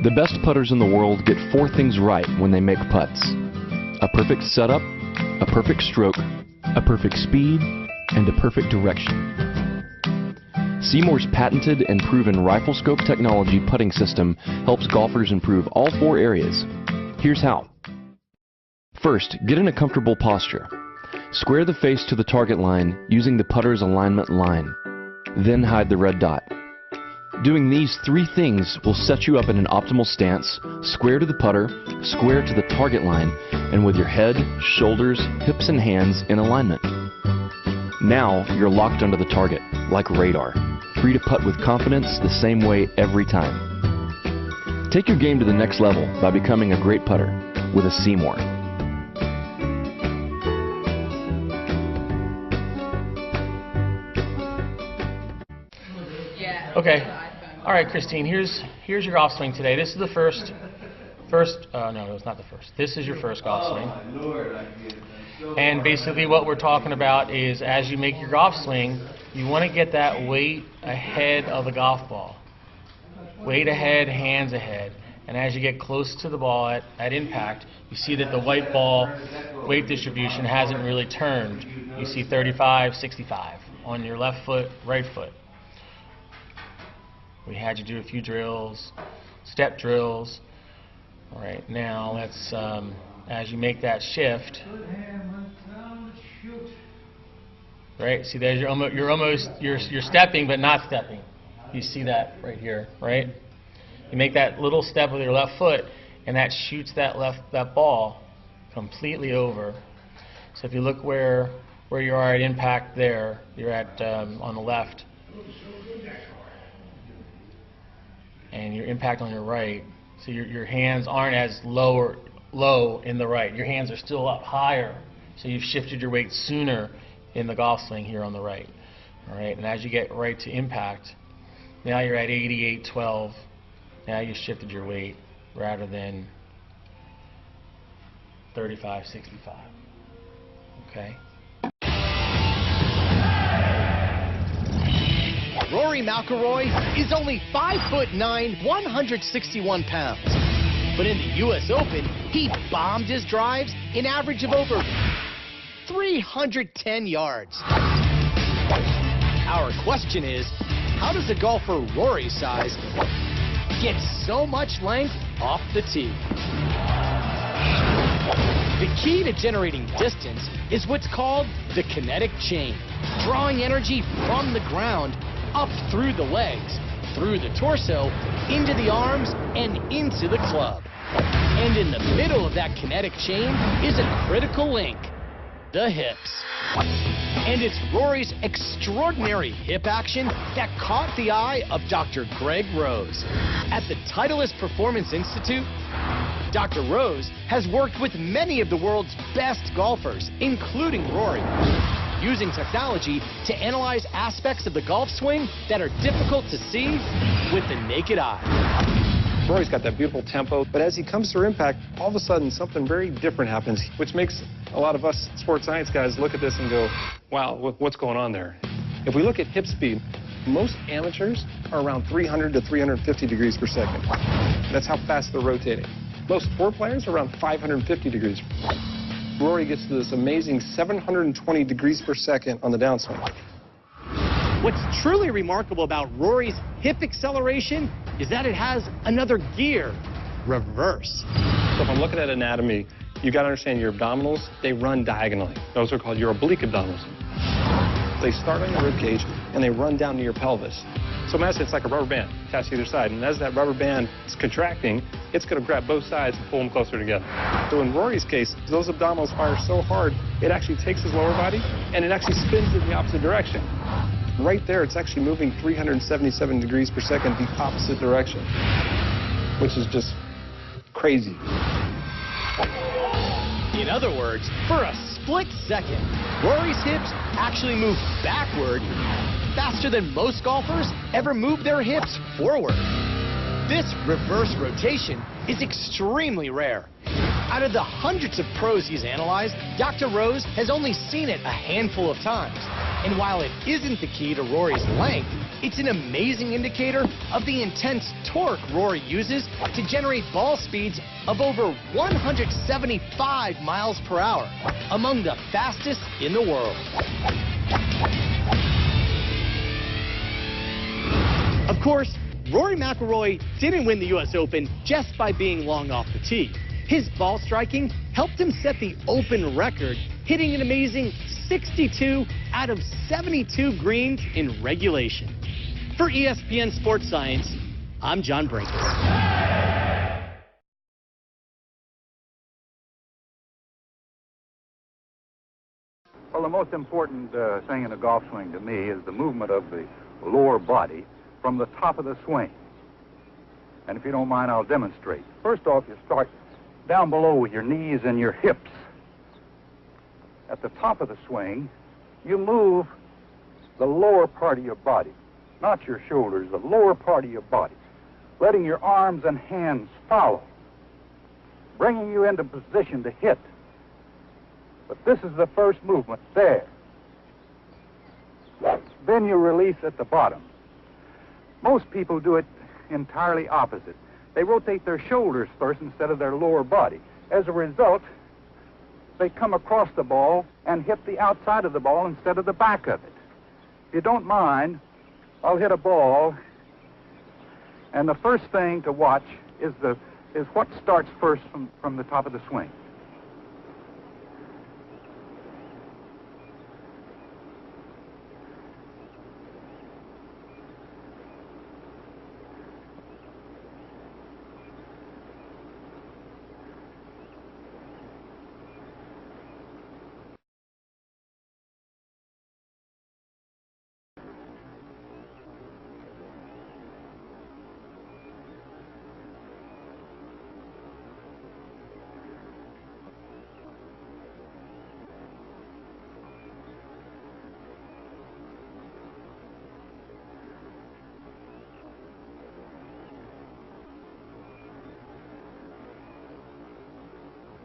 The best putters in the world get 4 things right when they make putts: a perfect setup, a perfect stroke, a perfect speed, and a perfect direction. Seymour's patented and proven rifle scope technology putting system helps golfers improve all 4 areas. Here's how. First, get in a comfortable posture. Square the face to the target line using the putter's alignment line. Then hide the red dot. Doing these 3 things will set you up in an optimal stance, square to the putter, square to the target line, and with your head, shoulders, hips, and hands in alignment. Now you're locked onto the target, like radar, free to putt with confidence the same way every time. Take your game to the next level by becoming a great putter with a Seymour. Okay. All right, Christine, here's your golf swing today. This is the first, no, it's not the first. This is your first golf swing. And basically what we're talking about is as you make your golf swing, you want to get that weight ahead of the golf ball. Weight ahead, hands ahead. And as you get close to the ball at impact, you see that the white ball weight distribution hasn't really turned. You see 35, 65 on your left foot, right foot. We had you do a few drills, step drills. All right, now let's, as you make that shift, right? See, there's you're stepping but not stepping. You see that right here, right? You make that little step with your left foot, and that shoots that ball completely over. So if you look where you are at impact, there you're at on the left. And your impact on your right, so your hands aren't as low in the right. Your hands are still up higher, so you've shifted your weight sooner in the golf swing here on the right. All right, and as you get right to impact, now you're at 88-12. Now you shifted your weight rather than 35-65. Okay. Rory McIlroy is only 5'9", 161 pounds. But in the U.S. Open, he bombed his drives an average of over 310 yards. Our question is, how does a golfer Rory's size get so much length off the tee? The key to generating distance is what's called the kinetic chain, drawing energy from the ground up through the legs, through the torso, into the arms, and into the club. And in the middle of that kinetic chain is a critical link, the hips. And it's Rory's extraordinary hip action that caught the eye of Dr. Greg Rose. At the Titleist Performance Institute, Dr. Rose has worked with many of the world's best golfers, including Rory, using technology to analyze aspects of the golf swing that are difficult to see with the naked eye. Rory's got that beautiful tempo, but as he comes through impact, all of a sudden something very different happens, which makes a lot of us sports science guys look at this and go, wow, what's going on there? If we look at hip speed, most amateurs are around 300 to 350 degrees per second. That's how fast they're rotating. Most tour players are around 550 degrees. Rory gets to this amazing 720 degrees per second on the downswing. What's truly remarkable about Rory's hip acceleration is that it has another gear, reverse. So if I'm looking at anatomy, you got to understand your abdominals, they run diagonally. Those are called your oblique abdominals. They start on your rib cage and they run down to your pelvis. So imagine it's like a rubber band attached to either side, and as that rubber band is contracting, it's going to grab both sides and pull them closer together. So in Rory's case, those abdominals fire so hard, it actually takes his lower body and it actually spins in the opposite direction. Right there, it's actually moving 377 degrees per second the opposite direction, which is just crazy. In other words, for a split second, Rory's hips actually move backward faster than most golfers ever move their hips forward. This reverse rotation is extremely rare. Out of the hundreds of pros he's analyzed, Dr. Rose has only seen it a handful of times. And while it isn't the key to Rory's length, It's an amazing indicator of the intense torque Rory uses to generate ball speeds of over 175 miles per hour, among the fastest in the world. Of course, Rory McIlroy didn't win the U.S. Open just by being long off the tee. His ball striking helped him set the Open record, hitting an amazing 62 out of 72 greens in regulation. For ESPN Sports Science, I'm John Brinkus. Well, the most important thing in a golf swing to me is the movement of the lower body from the top of the swing. And if you don't mind, I'll demonstrate. First off, you start down below with your knees and your hips. At the top of the swing, you move the lower part of your body, not your shoulders, the lower part of your body, letting your arms and hands follow, bringing you into position to hit. But this is the first movement, there. Then you release at the bottom. Most people do it entirely opposite. They rotate their shoulders first instead of their lower body. As a result, they come across the ball and hit the outside of the ball instead of the back of it. If you don't mind, I'll hit a ball, and the first thing to watch is what starts first from the top of the swing.